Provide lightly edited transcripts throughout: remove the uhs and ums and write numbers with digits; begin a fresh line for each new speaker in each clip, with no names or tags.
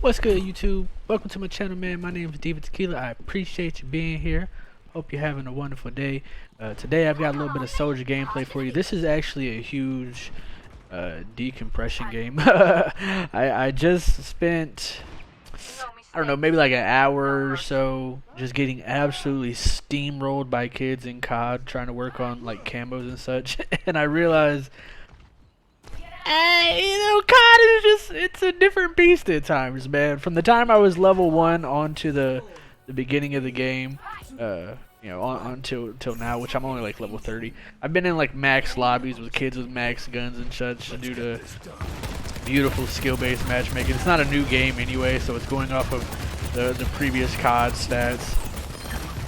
What's good, YouTube? Welcome to my channel, man. My name is DivaTequila. I appreciate you being here. Hope you're having a wonderful day. Today I've got a little bit of soldier gameplay for you. This is actually a huge decompression game. I just spent, I don't know, maybe like an hour or so just getting absolutely steamrolled by kids in COD trying to work on like camos and such. And I realized COD is it's a different beast at times, man. From the time I was level 1 on to the beginning of the game, until now, which I'm only like level 30. I've been in like max lobbies with kids with max guns and such due to beautiful skill-based matchmaking. It's not a new game anyway, so it's going off of the previous COD stats.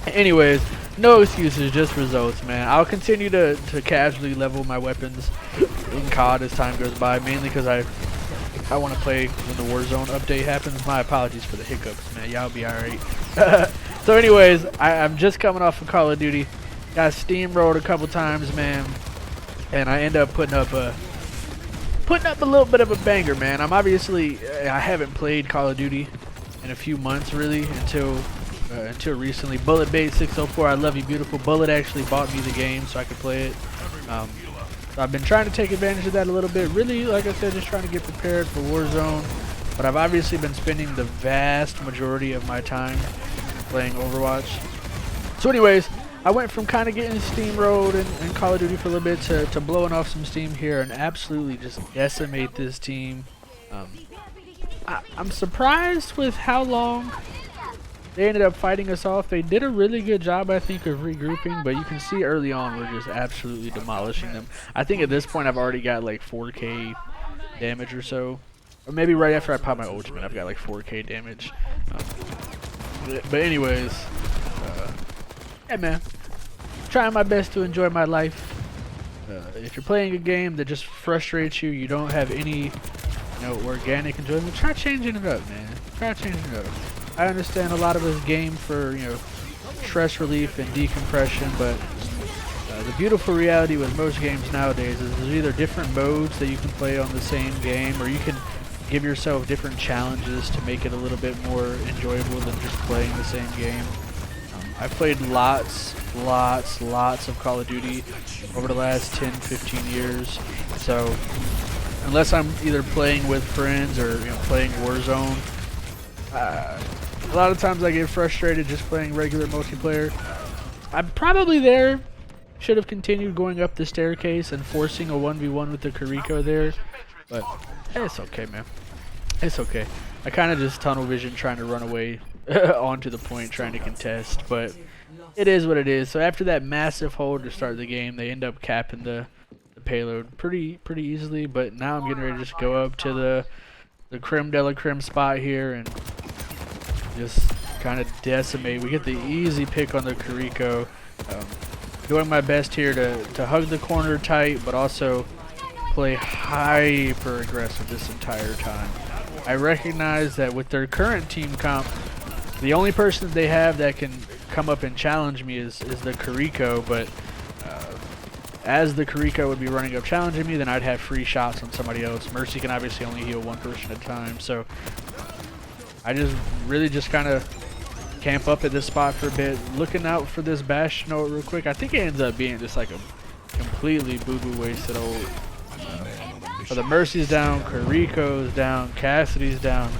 Anyways, no excuses, just results, man. I'll continue to casually level my weapons in COD as time goes by, mainly because I want to play when the Warzone update happens. My apologies for the hiccups, man. Y'all be alright. So anyways, I'm just coming off of Call of Duty. Got steamrolled a couple times, man, and I end up putting up a little bit of a banger, man. I haven't played Call of Duty in a few months, really, until recently. Bullet Bait 604, I love you, beautiful. Bullet actually bought me the game so I could play it. So I've been trying to take advantage of that a little bit. Really, like I said, just trying to get prepared for Warzone. But I've obviously been spending the vast majority of my time playing Overwatch. So anyways, I went from kind of getting steamrolled in Call of Duty for a little bit to blowing off some steam here and absolutely just decimate this team. I'm surprised with how long they ended up fighting us off. They did a really good job, I think, of regrouping, but you can see early on we're just absolutely demolishing them. I think at this point I've already got like 4k damage or so. Or maybe right after I pop my ultimate I've got like 4k damage. But anyways, yeah, man. Trying my best to enjoy my life. If you're playing a game that just frustrates you, you don't have any organic enjoyment, try changing it up, man. Try changing it up. I understand a lot of us game for, stress relief and decompression, but the beautiful reality with most games nowadays is there's either different modes that you can play on the same game, or you can give yourself different challenges to make it a little bit more enjoyable than just playing the same game. I've played lots of Call of Duty over the last 10-15 years, so unless I'm either playing with friends or playing Warzone, a lot of times I get frustrated just playing regular multiplayer. I'm probably there. Should have continued going up the staircase and forcing a 1v1 with the Kiriko there, but hey, it's okay, man. It's okay. I kind of just tunnel vision trying to run away onto the point trying to contest, but it is what it is. So after that massive hold to start the game, they end up capping the payload pretty easily, but now I'm getting ready to just go up to the creme de la creme spot here and just kind of decimate. We get the easy pick on the Kiriko. Doing my best here to hug the corner tight, but also play hyper aggressive this entire time. I recognize that with their current team comp, the only person that they have that can come up and challenge me is the Kiriko, but as the Kiriko would be running up challenging me, then I'd have free shots on somebody else. Mercy can obviously only heal one person at a time, so I really just kind of camp up at this spot for a bit, looking out for this Bastion ult real quick. I think it ends up being just like a completely boo-boo wasted ult. So the Mercy's down, Kiriko's down, Cassidy's down.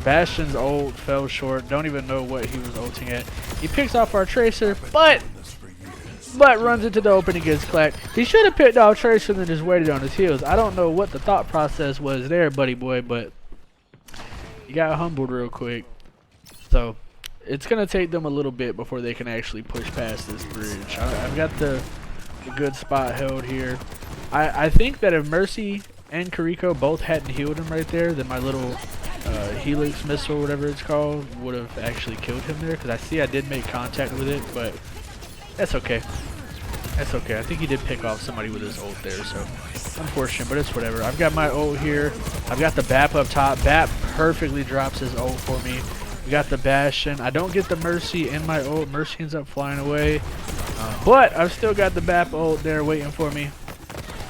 Bastion's ult fell short. Don't even know what he was ulting at. He picks off our Tracer, but runs into the open and gets clacked. He should have picked off Tracer and then just waited on his heels. I don't know what the thought process was there, buddy boy, but he got humbled real quick. So it's going to take them a little bit before they can actually push past this bridge. I've got the good spot held here. I think that if Mercy and Kiriko both hadn't healed him right there, then my little Helix missile, whatever it's called, would have actually killed him there. Because I did make contact with it, but that's okay. That's okay. I think he did pick off somebody with his ult there, so unfortunate, but it's whatever. I've got my ult here. I've got the BAP up top. BAP perfectly drops his ult for me. We got the Bastion. I don't get the Mercy in my ult. Mercy ends up flying away. But I've still got the BAP ult there waiting for me.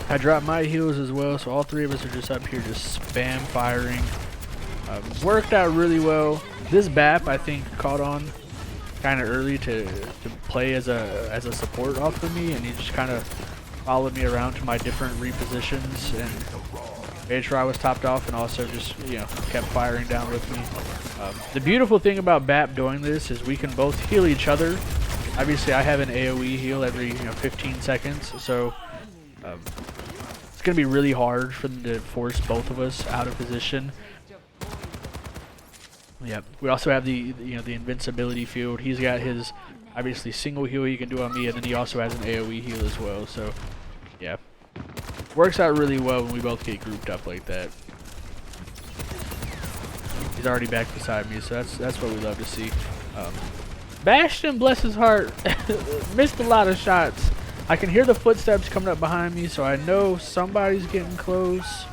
I dropped my heals as well, so all three of us are just up here just spam firing. Worked out really well. This BAP I think caught on kind of early to play as a support off of me, and he just kind of followed me around to my different repositions and made sure I was topped off, and also just, you know, kept firing down with me. The beautiful thing about BAP doing this is we can both heal each other. Obviously I have an AoE heal every 15 seconds, so it's gonna be really hard for them to force both of us out of position. Yeah, we also have the the invincibility field. He's got his obviously single heal he can do on me, and then he also has an AoE heal as well. So yeah, works out really well when we both get grouped up like that. He's already back beside me, so that's what we love to see. Bastion, bless his heart, missed a lot of shots. I can hear the footsteps coming up behind me, so I know somebody's getting close.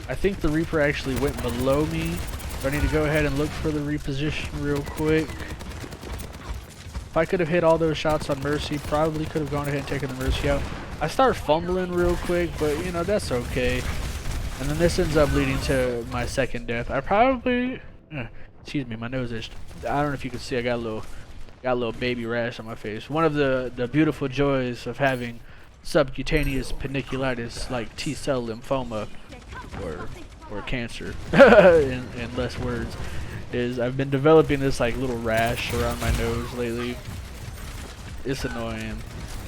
I think the Reaper actually went below me. So I need to go ahead and look for the reposition real quick. If I could have hit all those shots on Mercy, probably could have gone ahead and taken the Mercy out. I start fumbling real quick, but you know, that's okay. And then this ends up leading to my second death. I probably, excuse me, my nose itched. I don't know if you can see, I got a little baby rash on my face. One of the beautiful joys of having subcutaneous paniculitis, like T-cell lymphoma, or cancer, in less words, is I've been developing this like little rash around my nose lately. It's annoying,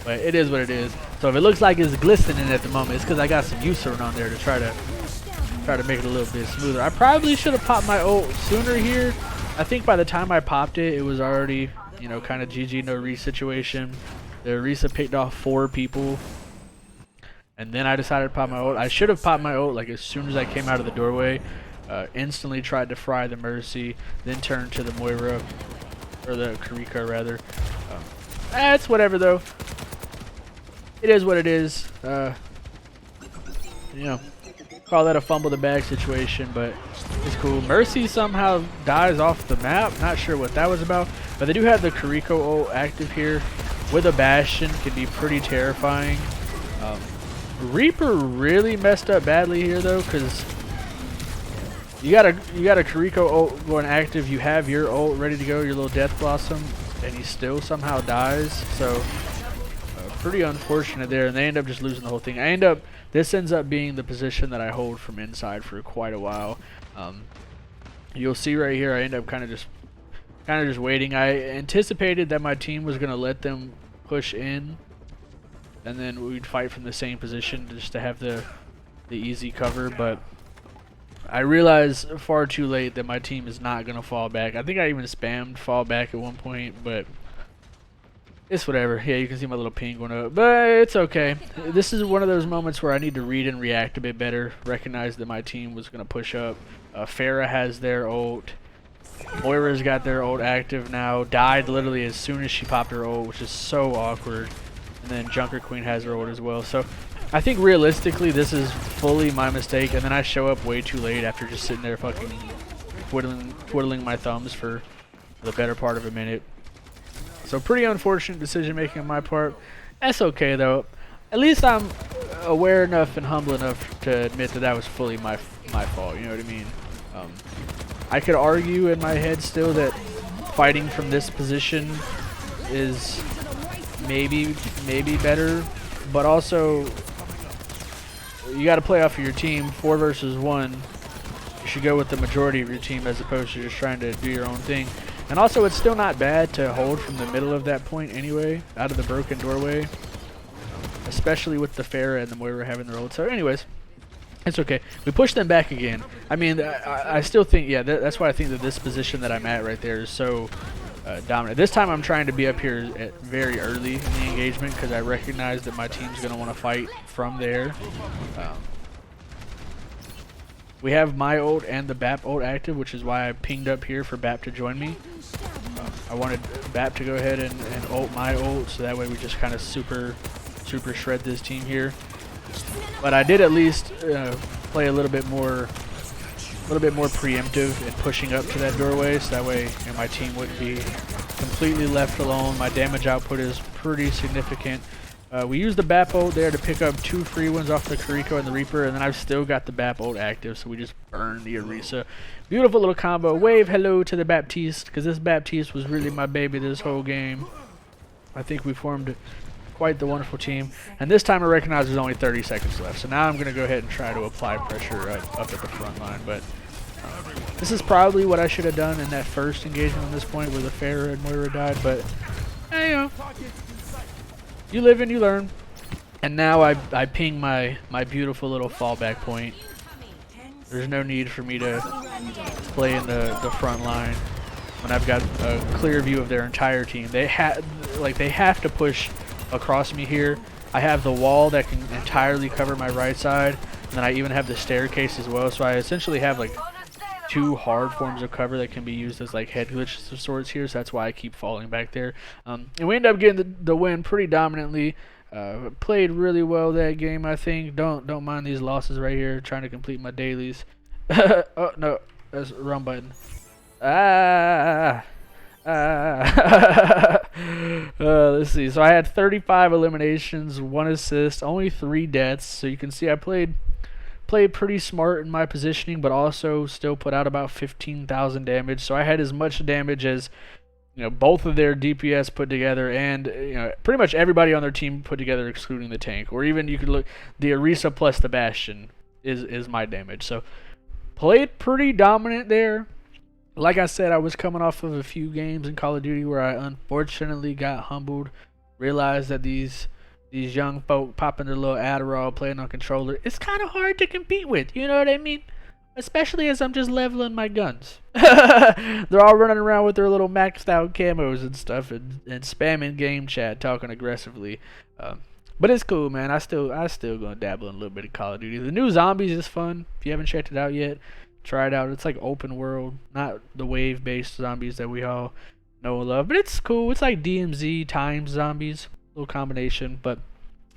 but it is what it is. So if it looks like it's glistening at the moment, it's because I got some Eucerin on there to try to make it a little bit smoother. I probably should have popped my ult sooner here. I think by the time I popped it, it was already, you know, kind of GG no Reese situation. The Orisa picked off 4 people. And then I decided to pop my ult. I should have popped my ult like as soon as I came out of the doorway. Instantly tried to fry the Mercy, then turned to the Moira, or the Karika rather. It's whatever though. It is what it is. You know, call that a fumble the bag situation, but it's cool. Mercy somehow dies off the map. Not sure what that was about, but they do have the Kariko ult active here. With a Bastion, can be pretty terrifying. Reaper really messed up badly here though, because you got a Kariko ult going active. You have your ult ready to go, your little Death Blossom, and he still somehow dies. So pretty unfortunate there, and they end up just losing the whole thing. This ends up being the position that I hold from inside for quite a while. You'll see right here, I end up kind of just waiting. I anticipated that my team was gonna let them push in, and then we'd fight from the same position just to have the easy cover, but I realized far too late that my team is not going to fall back. I think I even spammed fall back at one point, but it's whatever. Yeah, you can see my little ping going up, but it's okay. This is one of those moments where I need to read and react a bit better, recognize that my team was going to push up. Pharah has their ult. Moira's got their ult active now. Died literally as soon as she popped her ult, which is so awkward. And then Junker Queen has her ult as well. So I think realistically this is fully my mistake, and then I show up way too late after just sitting there fucking twiddling my thumbs for the better part of a minute. So pretty unfortunate decision making on my part. That's okay though. At least I'm aware enough and humble enough to admit that that was fully my fault, you know what I mean? I could argue in my head still that fighting from this position is maybe better, but also you got to play off of your team. 4 versus 1, you should go with the majority of your team as opposed to just trying to do your own thing. And also it's still not bad to hold from the middle of that point anyway, out of the broken doorway, especially with the Pharah and the Moira having their ult. So anyways, it's okay. We push them back again. I mean, I still think, yeah, that's why I think that this position that I'm at right there is so dominant. This time I'm trying to be up here at very early in the engagement because I recognize that my team's going to want to fight from there. We have my ult and the BAP ult active, which is why I pinged up here for BAP to join me. I wanted BAP to go ahead and ult my ult, so that way we just kind of super shred this team here. But I did at least play a little bit more preemptive in pushing up to that doorway, so that way my team wouldn't be completely left alone. My damage output is pretty significant. We used the BAP ult there to pick up 2 free ones off the Kariko and the Reaper, and then I've still got the BAP ult active, so we just burned the Orisa. Beautiful little combo. Wave hello to the Baptiste, because this Baptiste was really my baby this whole game. I think we formed quite the wonderful team. And this time I recognize there's only 30 seconds left, so now I'm going to go ahead and try to apply pressure up at the front line. But this is probably what I should have done in that first engagement at this point where the Pharah and Moira died, but you know. You live and you learn. And now I ping my beautiful little fallback point. There's no need for me to play in the front line when I've got a clear view of their entire team. They have to push across me here. I have the wall that can entirely cover my right side, and then I even have the staircase as well. So I essentially have like 2 hard forms of cover that can be used as like head glitches of sorts here, so that's why I keep falling back there. And we end up getting the win pretty dominantly. Played really well that game, I think. Don't mind these losses right here, trying to complete my dailies. Oh no, that's the wrong button. Let's see. So I had 35 eliminations, 1 assist, only 3 deaths. So you can see I played pretty smart in my positioning, but also still put out about 15,000 damage. So I had as much damage as, you know, both of their DPS put together, and you know, pretty much everybody on their team put together, excluding the tank. Or even you could look, the Orisa plus the Bastion is my damage. So played pretty dominant there. Like I said, I was coming off of a few games in Call of Duty where I unfortunately got humbled. Realized that these young folk popping their little Adderall, playing on controller, it's kind of hard to compete with, you know what I mean? Especially as I'm just leveling my guns. They're all running around with their little maxed out camos and stuff, and spamming game chat, talking aggressively. But it's cool, man. I still gonna dabble in a little bit of Call of Duty. The new Zombies is fun. If you haven't checked it out yet, try it out. It's like open world, not the wave-based zombies that we all know and love. But it's cool. It's like DMZ times zombies. Little combination. But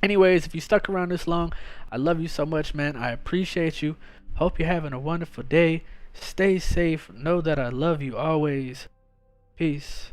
anyways, if you stuck around this long, I love you so much, man. I appreciate you. Hope you're having a wonderful day. Stay safe. Know that I love you always. Peace.